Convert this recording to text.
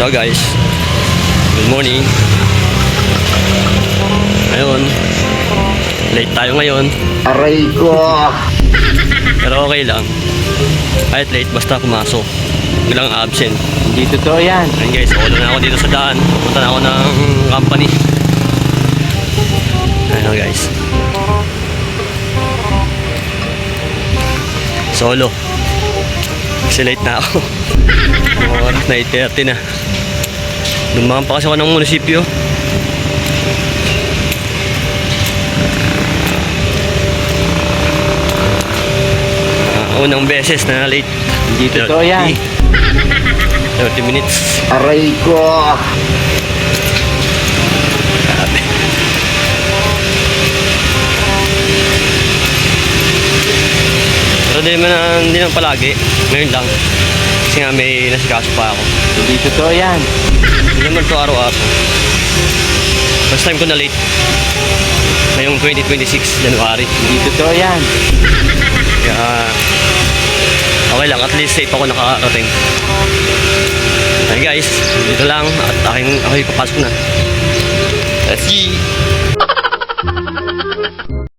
Hello guys, good morning. Ngayon, late tayo ngayon. Aray ko! Pero okay lang. Kahit late, basta pumasok. Bilang absent. Hindi totoo yan. Ayun guys, wala na ako dito sa daan. Pupunta na ako ng company. Ayun guys. Solo. Kasi late na ako. Ang oras na 8:30 na. Dumaan pa kasi ako ng munisipyo. Unang beses na late. Hindi totoo yan. 30 minutes. Aray ko! Grabe. Pero hindi naman palagi. Ngayon lang. Kasi nga may nasikaso pa ako. Hindi totoo yan. Hindi naman to araw-araw. First time ko na late. Ngayong 2026 January. Hindi totoo yan. Kaya okay lang, at least safe ako nakarating. Hey guys, dito lang at ako'y papasok na. Let's see.